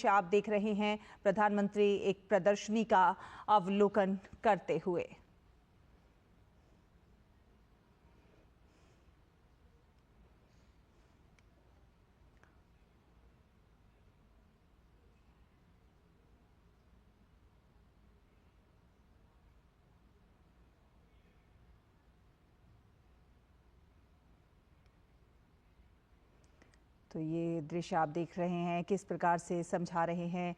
आप देख रहे हैं प्रधानमंत्री एक प्रदर्शनी का अवलोकन करते हुए। तो ये दृश्य आप देख रहे हैं किस प्रकार से समझा रहे हैं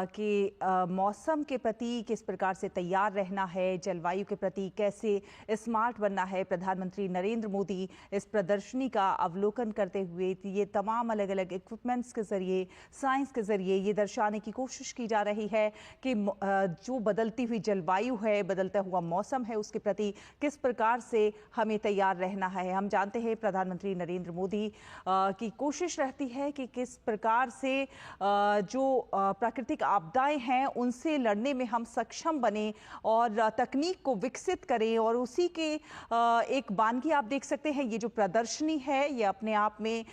कि मौसम के प्रति किस प्रकार से तैयार रहना है, जलवायु के प्रति कैसे स्मार्ट बनना है। प्रधानमंत्री नरेंद्र मोदी इस प्रदर्शनी का अवलोकन करते हुए ये तमाम अलग अलग इक्विपमेंट्स के जरिए, साइंस के जरिए ये दर्शाने की कोशिश की जा रही है कि जो बदलती हुई जलवायु है, बदलता हुआ मौसम है, उसके प्रति किस प्रकार से हमें तैयार रहना है। हम जानते हैं प्रधानमंत्री नरेंद्र मोदी की कोशिश रहती है कि किस प्रकार से जो प्राकृतिक आपदाएं हैं उनसे लड़ने में हम सक्षम बने और तकनीक को विकसित करें। और उसी के एक बानगी आप देख सकते हैं, ये जो प्रदर्शनी है ये अपने आप में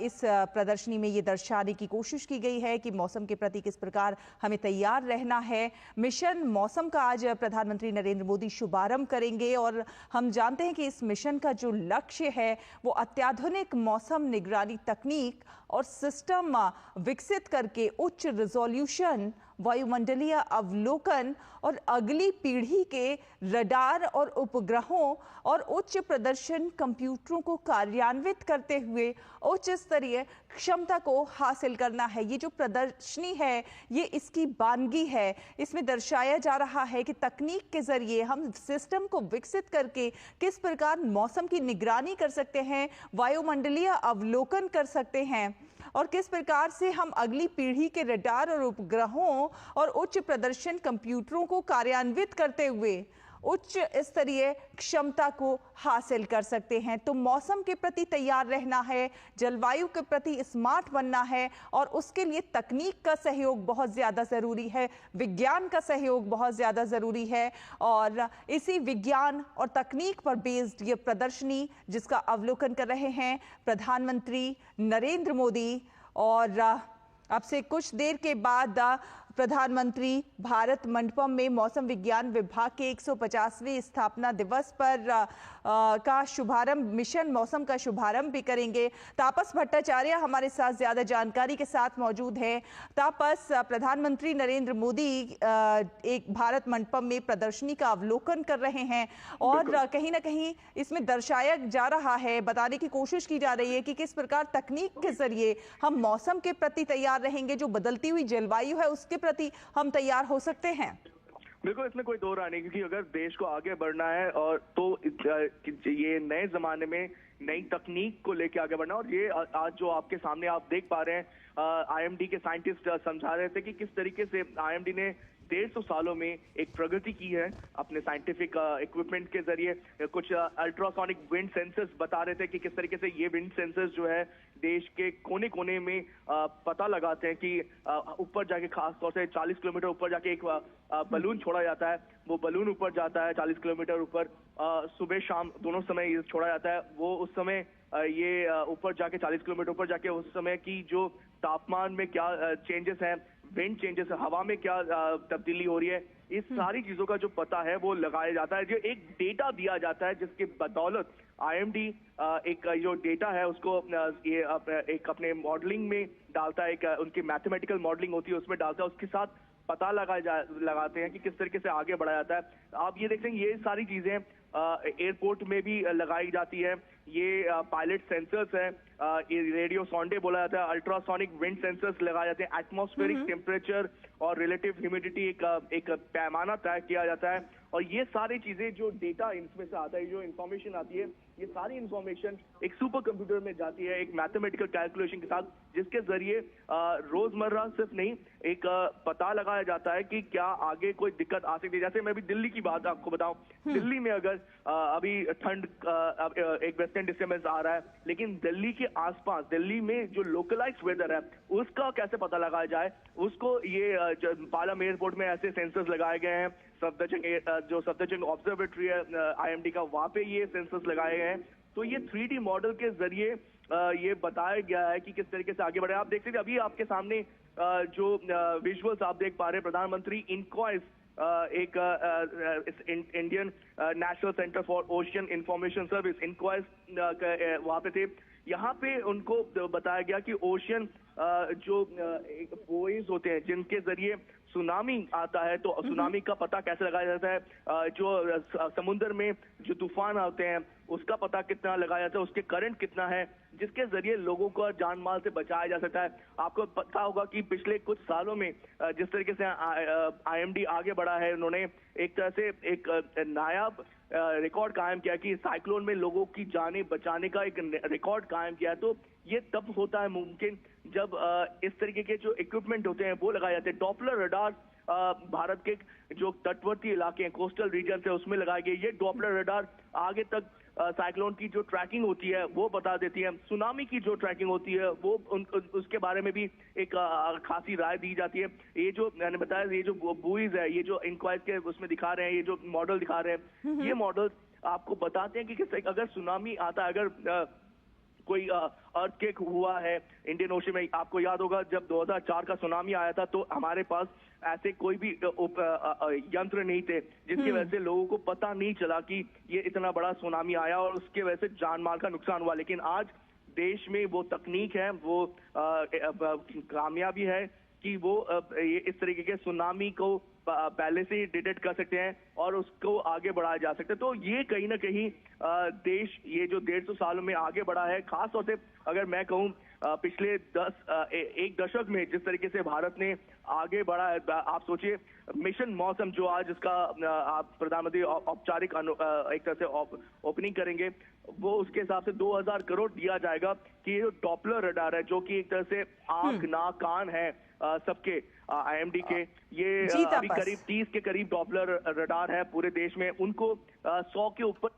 इस प्रदर्शनी में ये दर्शाने की कोशिश की गई है कि मौसम के प्रति किस प्रकार हमें तैयार रहना है। मिशन मौसम का आज प्रधानमंत्री नरेंद्र मोदी शुभारंभ करेंगे और हम जानते हैं कि इस मिशन का जो लक्ष्य है वो अत्याधुनिक मौसम निगरानी तकनीक और सिस्टम विकसित करके उच्च रिजोल्यूशन वायुमंडलीय अवलोकन और अगली पीढ़ी के रडार और उपग्रहों और उच्च प्रदर्शन कंप्यूटरों को कार्यान्वित करते हुए उच्च स्तरीय क्षमता को हासिल करना है। ये जो प्रदर्शनी है ये इसकी बानगी है। इसमें दर्शाया जा रहा है कि तकनीक के जरिए हम सिस्टम को विकसित करके किस प्रकार मौसम की निगरानी कर सकते हैं, वायुमंडलीय अवलोकन कर सकते हैं और किस प्रकार से हम अगली पीढ़ी के रडार और उपग्रहों और उच्च प्रदर्शन कंप्यूटरों को कार्यान्वित करते हुए उच्च स्तरीय क्षमता को हासिल कर सकते हैं। तो मौसम के प्रति तैयार रहना है, जलवायु के प्रति स्मार्ट बनना है और उसके लिए तकनीक का सहयोग बहुत ज़्यादा ज़रूरी है, विज्ञान का सहयोग बहुत ज़्यादा ज़रूरी है। और इसी विज्ञान और तकनीक पर बेस्ड ये प्रदर्शनी जिसका अवलोकन कर रहे हैं प्रधानमंत्री नरेंद्र मोदी। और अब से कुछ देर के बाद प्रधानमंत्री भारत मंडपम में मौसम विज्ञान विभाग के 150वें स्थापना दिवस पर का शुभारंभ, मिशन मौसम का शुभारंभ भी करेंगे। तापस भट्टाचार्य हमारे साथ ज्यादा जानकारी के साथ मौजूद है। तापस, प्रधानमंत्री नरेंद्र मोदी एक भारत मंडपम में प्रदर्शनी का अवलोकन कर रहे हैं और कहीं ना कहीं इसमें दर्शाया जा रहा है, बताने की कोशिश की जा रही है कि किस प्रकार तकनीक के जरिए हम मौसम के प्रति तैयार रहेंगे, जो बदलती हुई जलवायु है उसके प्रति हम तैयार हो सकते हैं। बिल्कुल, इसमें कोई दो राय नहीं, क्योंकि अगर देश को आगे बढ़ना है और तो ये नए जमाने में नई तकनीक को लेके आगे बढ़ना। और ये आज जो आपके सामने आप देख पा रहे हैं, आईएमडी के साइंटिस्ट समझा रहे थे कि किस तरीके से आईएमडी ने 150 सालों में एक प्रगति की है अपने साइंटिफिक इक्विपमेंट के जरिए। कुछ अल्ट्रासोनिक विंड सेंसर्स बता रहे थे कि किस तरीके से ये विंड सेंसर्स जो है देश के कोने कोने में पता लगाते हैं कि ऊपर जाके, खास तौर से 40 किलोमीटर ऊपर जाके एक बलून छोड़ा जाता है। वो बलून ऊपर जाता है 40 किलोमीटर ऊपर, सुबह शाम दोनों समय ये छोड़ा जाता है। वो उस समय ये ऊपर जाके 40 किलोमीटर ऊपर जाके उस समय की जो तापमान में क्या चेंजेस हैं, विंड चेंजेस, हवा में क्या तब्दीली हो रही है, इस सारी चीजों का जो पता है वो लगाया जाता है। जो एक डेटा दिया जाता है जिसके बदौलत आईएमडी एक जो डेटा है उसको ये एक अपने मॉडलिंग में डालता है, एक उनकी मैथमेटिकल मॉडलिंग होती है उसमें डालता है, उसके साथ पता लगाते हैं कि किस तरीके से आगे बढ़ाया जाता है। आप ये देखें, ये सारी चीजें एयरपोर्ट में भी लगाई जाती है। ये पायलट सेंसर्स है, रेडियो सॉन्डे बोला जाता है, अल्ट्रासोनिक विंड सेंसर्स लगाए जाते हैं, एटमॉस्फेरिक टेम्परेचर और रिलेटिव ह्यूमिडिटी एक पैमाना तय किया जाता है। और ये सारी चीजें जो डेटा इसमें से आता है, जो इंफॉर्मेशन आती है, ये सारी इंफॉर्मेशन एक सुपर कंप्यूटर में जाती है एक मैथमेटिकल कैलकुलेशन के साथ, जिसके जरिए रोजमर्रा सिर्फ नहीं एक पता लगाया जाता है कि क्या आगे कोई दिक्कत आ सकती है। जैसे मैं अभी दिल्ली की बात आपको बताऊं, दिल्ली में अगर अभी ठंड एक वेस्टर्न डिस्टर्बेंस आ रहा है, लेकिन दिल्ली के आसपास, दिल्ली में जो लोकलाइज्ड वेदर है उसका कैसे पता लगाया जाए, उसको ये पालम एयरपोर्ट में ऐसे सेंसर्स लगाए गए हैं। जो सफदरजंग ऑब्जर्वेटरी है आईएमडी का, वहां पे ये सेंसर्स लगाए गए हैं। तो ये 3D मॉडल के जरिए ये बताया गया है कि किस तरीके से आगे बढ़े। आप देख लीजिए, अभी आपके सामने जो विजुअल्स आप देख पा रहे हैं, प्रधानमंत्री इनक्वाइस एक Indian National Centre for Ocean Information Service INCOIS वहां पे थे। यहाँ पे उनको बताया गया कि ओशियन जो बुओइज होते हैं जिनके जरिए सुनामी आता है, तो सुनामी का पता कैसे लगाया जाता है, जो समुद्र में जो तूफान आते हैं उसका पता कितना लगाया जाता है, उसके करंट कितना है, जिसके जरिए लोगों को जान माल से बचाया जा सकता है। आपको पता होगा कि पिछले कुछ सालों में जिस तरीके से आईएमडी आगे बढ़ा है, उन्होंने एक तरह से एक नायाब रिकॉर्ड कायम किया कि साइक्लोन में लोगों की जानें बचाने का एक रिकॉर्ड कायम किया है। तो ये तब होता है मुमकिन जब इस तरीके के जो इक्विपमेंट होते हैं वो लगाए जाते हैं। डॉपलर रडार भारत के जो तटवर्ती इलाके हैं, कोस्टल रीजन है, उसमें लगाए गए। ये डॉपलर रडार आगे तक साइक्लोन की जो ट्रैकिंग होती है वो बता देती है। सुनामी की जो ट्रैकिंग होती है वो उसके बारे में भी एक खासी राय दी जाती है। ये जो मैंने बताया, ये जो बुईज है, ये जो इंक्वायरी के उसमें दिखा रहे हैं, ये जो मॉडल दिखा रहे हैं, ये मॉडल आपको बताते हैं कि अगर सुनामी आता है, अगर कोई अर्थक्वेक हुआ है इंडियन ओशन में। आपको याद होगा जब 2004 का सुनामी आया था, तो हमारे पास ऐसे कोई भी यंत्र नहीं थे जिसकी वजह से लोगों को पता नहीं चला कि ये इतना बड़ा सुनामी आया और उसके वजह से जान माल का नुकसान हुआ। लेकिन आज देश में वो तकनीक है, वो कामयाबी है कि वो ये इस तरीके के सुनामी को पहले से ही डिटेक्ट कर सकते हैं और उसको आगे बढ़ाया जा सकता है। तो ये कहीं ना कहीं देश ये जो 150 सालों में आगे बढ़ा है, खास तौर से अगर मैं कहूँ पिछले एक दशक में जिस तरीके से भारत ने आगे बढ़ा है। आप सोचिए मिशन मौसम जो आज इसका आप प्रधानमंत्री औपचारिक एक तरह से ओपनिंग करेंगे, वो उसके हिसाब से 2000 करोड़ दिया जाएगा कि ये जो डॉपलर रडार है, जो कि एक तरह से आंख नाक कान है सबके आईएमडी के, ये अभी करीब 30 के करीब डॉपलर रडार है पूरे देश में। उनको 100 के ऊपर